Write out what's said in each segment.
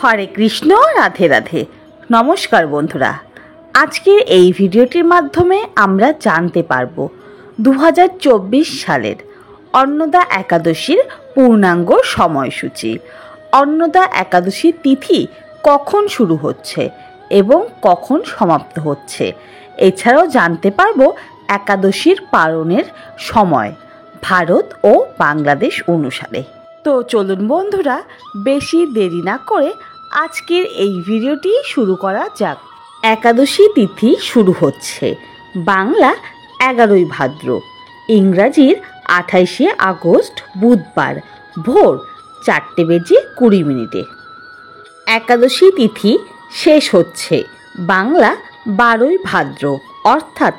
হরে কৃষ্ণ, রাধে রাধে। নমস্কার বন্ধুরা, আজকের এই ভিডিওটির মাধ্যমে আমরা জানতে পারব 2024 সালের অন্নদা একাদশীর পূর্ণাঙ্গ সময়সূচি। অন্নদা একাদশীর তিথি কখন শুরু হচ্ছে এবং কখন সমাপ্ত হচ্ছে, এছাড়াও জানতে পারব একাদশীর পালনের সময় ভারত ও বাংলাদেশ অনুসারে। তো চলুন বন্ধুরা, বেশি দেরি না করে আজকের এই ভিডিওটি শুরু করা যাক। একাদশী তিথি শুরু হচ্ছে বাংলা 11ই ভাদ্র, ইংরাজির 28শে আগস্ট বুধবার ভোর 4:20 একাদশী তিথি শেষ হচ্ছে বাংলা 12ই ভাদ্র অর্থাৎ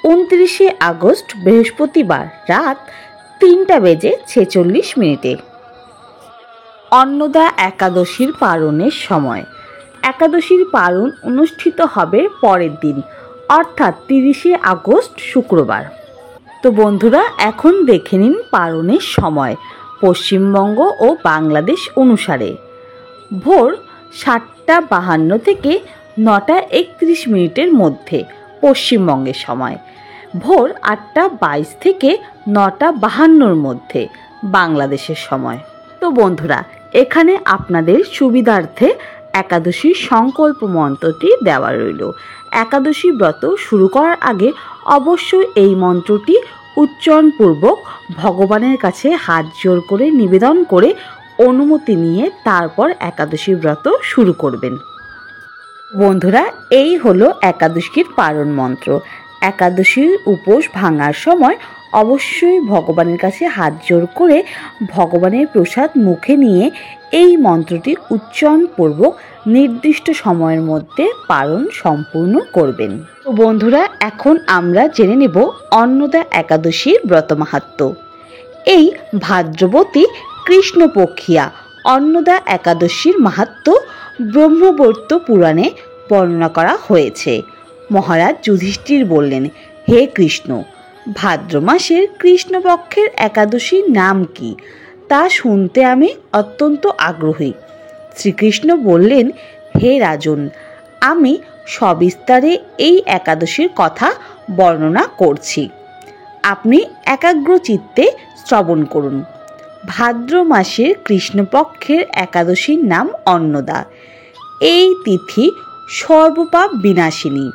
29শে আগস্ট বৃহস্পতিবার রাত 3:46। অন্নদা একাদশীর পালনের সময়। একাদশীর পালন অনুষ্ঠিত হবে পরের দিন অর্থাৎ 30শে আগস্ট শুক্রবার। তো বন্ধুরা, এখন দেখে নিন পালনের সময় পশ্চিমবঙ্গ ও বাংলাদেশ অনুসারে। ভোর 7:52 থেকে 9:31 মধ্যে পশ্চিমবঙ্গের সময়, ভোর 8:22 থেকে 9:52 মধ্যে বাংলাদেশের সময়। তো বন্ধুরা, এখানে আপনাদের সুবিধার্থে একাদশীর সংকল্প মন্ত্রটি দেওয়া রইল। একাদশী ব্রত শুরু করার আগে অবশ্যই এই মন্ত্রটি উচ্চারণপূর্বক ভগবানের কাছে হাত জোর করে নিবেদন করে অনুমতি নিয়ে তারপর একাদশী ব্রত শুরু করবেন। বন্ধুরা, এই হলো একাদশীর পালন মন্ত্র। একাদশীর উপোস ভাঙার সময় অবশ্যই ভগবানের কাছে হাত জোর করে ভগবানের প্রসাদ মুখে নিয়ে এই মন্ত্রটি উচ্চারণপূর্বক নির্দিষ্ট সময়ের মধ্যে পালন সম্পূর্ণ করবেন। তো বন্ধুরা, এখন আমরা জেনে নেব অন্নদা একাদশীর ব্রত মাহাত্ম্য। এই ভাদ্রবতী কৃষ্ণপক্ষিয়া অন্নদা একাদশীর মাহাত্ম্য ব্রহ্মবৈবর্ত পুরাণে বর্ণনা করা হয়েছে। মহারাজ যুধিষ্ঠির বললেন, হে কৃষ্ণ, ভাদ্র মাসের কৃষ্ণপক্ষের একাদশীর নাম কি তা শুনতে আমি অত্যন্ত আগ্রহী। শ্রীকৃষ্ণ বললেন, হে রাজন, আমি সবিস্তারে এই একাদশীর কথা বর্ণনা করছি, আপনি একাগ্র চিত্তে শ্রবণ করুন। ভাদ্র মাসের কৃষ্ণপক্ষের একাদশীর নাম অন্নদা। এই তিথি সর্বপাপ বিনাশিনী।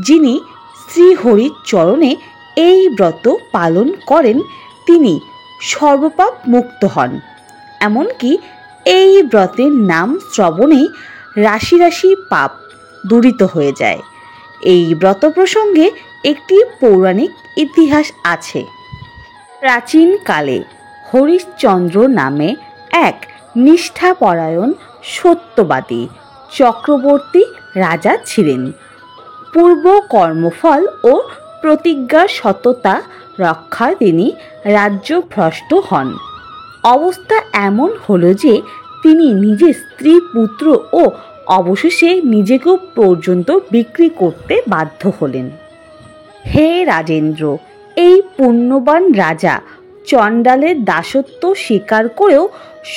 যিনি শ্রীহরির চরণে এই ব্রত পালন করেন তিনি সর্বপাপ মুক্ত হন। এমনকি এই ব্রতের নাম শ্রবণেই রাশি রাশি পাপ দূরিত হয়ে যায়। এই ব্রত প্রসঙ্গে একটি পৌরাণিক ইতিহাস আছে। প্রাচীনকালে হরিশ্চন্দ্র নামে এক নিষ্ঠাপরায়ণ সত্যবাদী চক্রবর্তী রাজা ছিলেন। পূর্ব কর্মফল ও প্রতিজ্ঞার সততা রক্ষায় তিনি রাজ্যভ্রষ্ট হন। অবস্থা এমন হলো যে তিনি নিজের স্ত্রী, পুত্র ও অবশেষে নিজেকেও পর্যন্ত বিক্রি করতে বাধ্য হলেন। হে রাজেন্দ্র, এই পুণ্যবান রাজা চণ্ডালের দাসত্ব স্বীকার করেও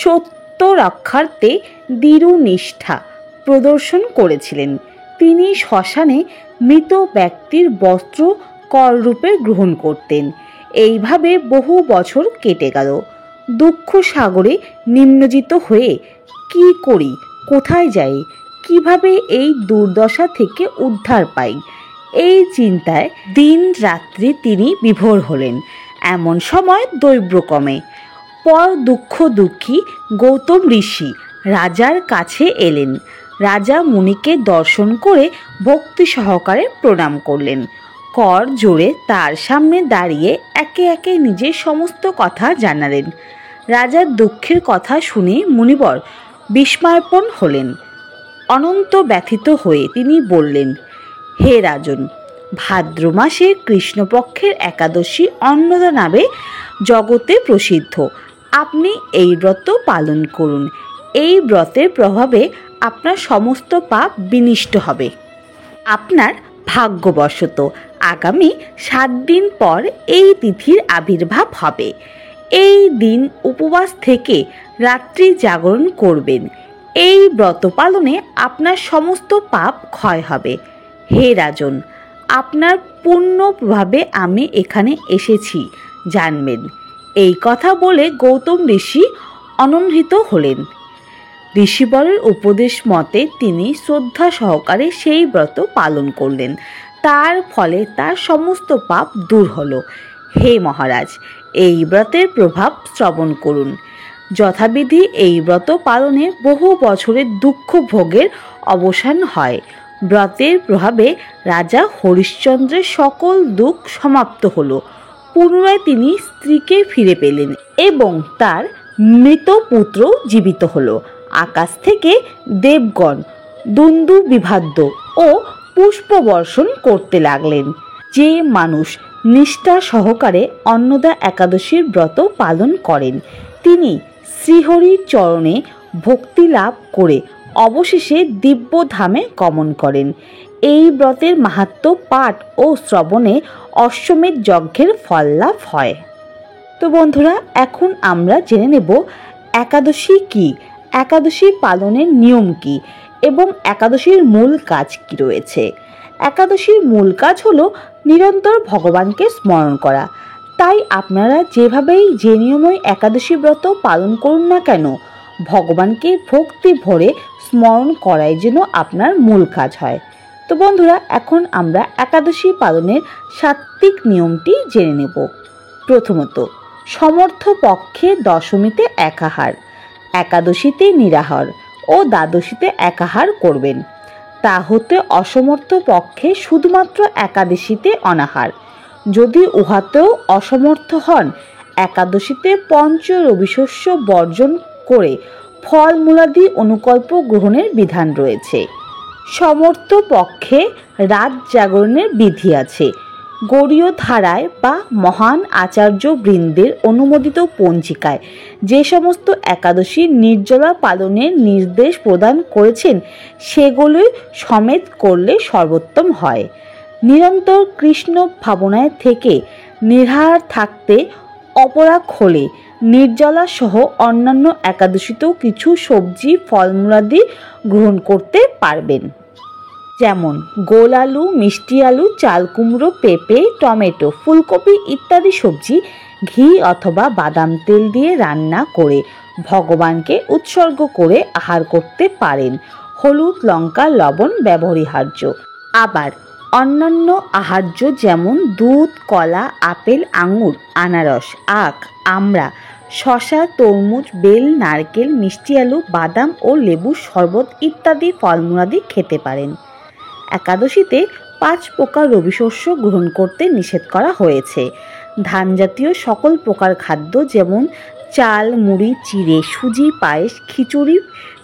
সত্য রক্ষার্থে দৃঢ় নিষ্ঠা প্রদর্শন করেছিলেন। তিনি শ্মশানে মৃত ব্যক্তির বস্ত্র কররূপে গ্রহণ করতেন। এইভাবে বহু বছর কেটে গেল। দুঃখ সাগরে নিমজ্জিত হয়ে কি করি, কোথায় যাই, কিভাবে এই দুর্দশা থেকে উদ্ধার পাই, এই চিন্তায় দিন রাত্রি তিনি বিভোর হলেন। এমন সময় দৈব্যক্রমে পর দুঃখী গৌতম ঋষি রাজার কাছে এলেন। রাজা মুনিকে দর্শন করে ভক্তি সহকারে প্রণাম করলেন। কর জোরে তার সামনে দাঁড়িয়ে একে একে নিজের সমস্ত কথা জানালেন। রাজার দুঃখের কথা শুনে মুনিবর বিস্ময়াপন্ন হলেন। অনন্ত ব্যথিত হয়ে তিনি বললেন, হে রাজন, ভাদ্র মাসের কৃষ্ণপক্ষের একাদশী অন্নদা নামে জগতে প্রসিদ্ধ। আপনি এই ব্রত পালন করুন। এই ব্রতের প্রভাবে আপনার সমস্ত পাপ বিনষ্ট হবে। আপনার ভাগ্যবশত আগামী 7 দিন পর এই তিথির আবির্ভাব হবে। এই দিন উপবাস থেকে রাত্রি জাগরণ করবেন। এই ব্রত পালনে আপনার সমস্ত পাপ ক্ষয় হবে। হে রাজন, আপনার পূর্ণ প্রভাবে আমি এখানে এসেছি জানবেন। এই কথা বলে গৌতম ঋষি অনন্দিত হলেন। ঋষিবরের উপদেশ মতে তিনি শ্রদ্ধা সহকারে সেই ব্রত পালন করলেন। তার ফলে তার সমস্ত পাপ দূর হলো। হে মহারাজ, এই ব্রতের প্রভাব শ্রবণ করুন। যথাবিধি এই ব্রত পালনে বহু বছরের দুঃখ ভোগের অবসান হয়। ব্রতের প্রভাবে রাজা হরিশ্চন্দ্রের সকল দুঃখ সমাপ্ত হলো। পুনরায় তিনি স্ত্রীকে ফিরে পেলেন এবং তার মৃত পুত্র জীবিত হলো। আকাশ থেকে দেবগণ দুন্দু বিভাদ্য ও পুষ্পবর্ষণ করতে লাগলেন। যে মানুষ নিষ্ঠা সহকারে অন্নদা একাদশীর ব্রত পালন করেন, তিনি শ্রীহরির চরণে ভক্তি লাভ করে অবশেষে দিব্য ধামে গমন করেন। এই ব্রতের মাহাত্ম্য পাঠ ও শ্রবণে অশ্বমেধ যজ্ঞের ফল লাভ হয়। তো বন্ধুরা, এখন আমরা জেনে নেব একাদশী কি, একাদশী পালনের নিয়ম কি এবং একাদশীর মূল কাজ কি রয়েছে। একাদশীর মূল কাজ হলো নিরন্তর ভগবানকে স্মরণ করা। তাই আপনারা যেভাবেই যে নিয়মই একাদশী ব্রত পালন করুন না কেন, ভগবানকে ভক্তি ভরে স্মরণ করাই যেন আপনার মূল কাজ হয়। তো বন্ধুরা, এখন আমরা একাদশী পালনের সাত্ত্বিক নিয়মটি জেনে নেব। প্রথমত, সমর্থ পক্ষে দশমীতে একাহার, একাদশীতে নিরাহার ও দ্বাদশীতে একাহার করবেন। তা হতে অসমর্থ পক্ষে শুধুমাত্র একাদশীতে অনাহার। যদি উহাতেও অসমর্থ হন, একাদশীতে পঞ্চ রবিশস্য বর্জন করে ফলমূলাদি অনুকল্প গ্রহণের বিধান রয়েছে। সমর্থ পক্ষে রাত জাগরণের বিধি আছে। গৌড়ীয় ধারায় বা মহান আচার্য বৃন্দের অনুমোদিত পঞ্জিকায় যে সমস্ত একাদশী নির্জলা পালনের নির্দেশ প্রদান করেছেন, সেগুলোই সমেত করলে সর্বোত্তম হয়। নিরন্তর কৃষ্ণ ভাবনায় থেকে নির্হার থাকতে অপরাগ হলে নির্জলা সহ অন্যান্য একাদশীতেও কিছু সবজি ফলমূলাদি গ্রহণ করতে পারবেন। যেমন গোল আলু, মিষ্টি আলু, চাল কুমড়ো, পেঁপে, টমেটো, ফুলকপি ইত্যাদি সবজি ঘি অথবা বাদাম তেল দিয়ে রান্না করে ভগবানকে উৎসর্গ করে আহার করতে পারেন। হলুদ, লঙ্কা, লবণ ব্যবহার্য। আবার অন্যান্য আহার্য যেমন দুধ, কলা, আপেল, আঙুর, আনারস, আখ, আমড়া, শশা, তরমুজ, বেল, নারকেল, মিষ্টি আলু, বাদাম ও লেবুর শরবত ইত্যাদি ফলমূলাদি খেতে পারেন। একাদশীতে 5 প্রকার রবিশস্য গ্রহণ করতে নিষেধ করা হয়েছে। ধান জাতীয় সকল প্রকার খাদ্য যেমন চাল, মুড়ি, চিড়ে, সুজি, পায়েস, খিচুড়ি,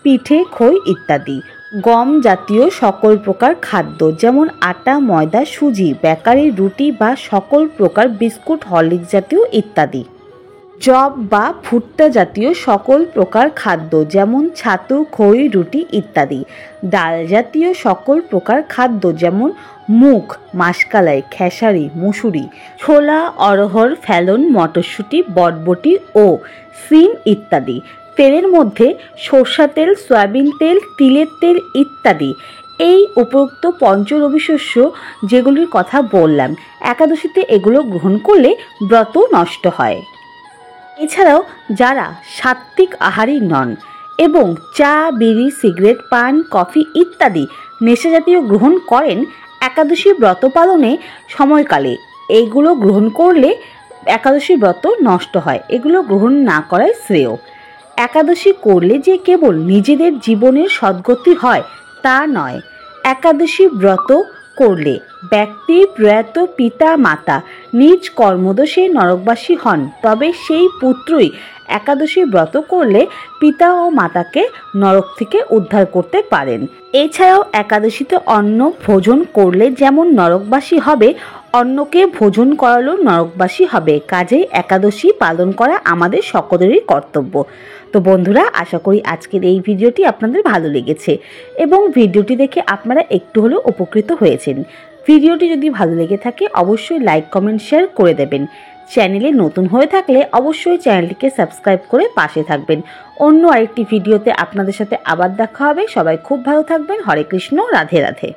পিঠে, খই ইত্যাদি। গম জাতীয় সকল প্রকার খাদ্য যেমন আটা, ময়দা, সুজি, বেকারি, রুটি বা সকল প্রকার বিস্কুট, হরলিক্স জাতীয় ইত্যাদি। জব বা ভুট্টা জাতীয় সকল প্রকার খাদ্য যেমন ছাতু, খই, রুটি ইত্যাদি। ডাল জাতীয় সকল প্রকার খাদ্য যেমন মুগ, মাসকলাই, খেসারি, মুসুরি, ছোলা, অরহর, ফেলন, মটরশুঁটি, বটবটি ও সিম ইত্যাদি। তেলের মধ্যে সরষা তেল, সয়াবিন তেল, তিলের তেল ইত্যাদি। এই উপরোক্ত পঞ্চ রবিশস্য যেগুলির কথা বললাম, একাদশীতে এগুলো গ্রহণ করলে ব্রত নষ্ট হয়। এছাড়াও যারা সাত্ত্বিক আহারী নন এবং চা, বিড়ি, সিগারেট, পান, কফি ইত্যাদি নেশাজাতীয় গ্রহণ করেন, একাদশী ব্রত পালনে সময়কালে এইগুলো গ্রহণ করলে একাদশী ব্রত নষ্ট হয়। এগুলো গ্রহণ না করাই শ্রেয়। একাদশী করলে যে কেবল নিজেদের জীবনের সদ্গতি হয় তা নয়, একাদশী ব্রত করলে ব্যক্তি প্রয়াত পিতা মাতা নিজ কর্মদোষে নরকবাসী হন, তবে সেই পুত্রই একাদশী ব্রত করলে পিতা ও মাতাকে নরক থেকে উদ্ধার করতে পারেন। এছাড়াও একাদশীতে অন্ন ভোজন করলে যেমন নরকবাসী হবে, অন্নকে ভোজন করালেও নরকবাসী হবে। কাজেই একাদশী পালন করা আমাদের সকলেরই কর্তব্য। তো বন্ধুরা, আশা করি আজকের এই ভিডিওটি আপনাদের ভালো লেগেছে এবং ভিডিওটি দেখে আপনারা একটু হলেও উপকৃত হয়েছেন। ভিডিওটি যদি ভালো লেগে থাকে অবশ্যই লাইক, কমেন্ট, শেয়ার করে দেবেন। চ্যানেলে নতুন হয়ে থাকলে অবশ্যই চ্যানেলটিকে সাবস্ক্রাইব করে পাশে থাকবেন। অন্য আরেকটি ভিডিওতে আপনাদের সাথে আবার দেখা হবে। সবাই খুব ভালো থাকবেন। হরে কৃষ্ণ, রাধে রাধে।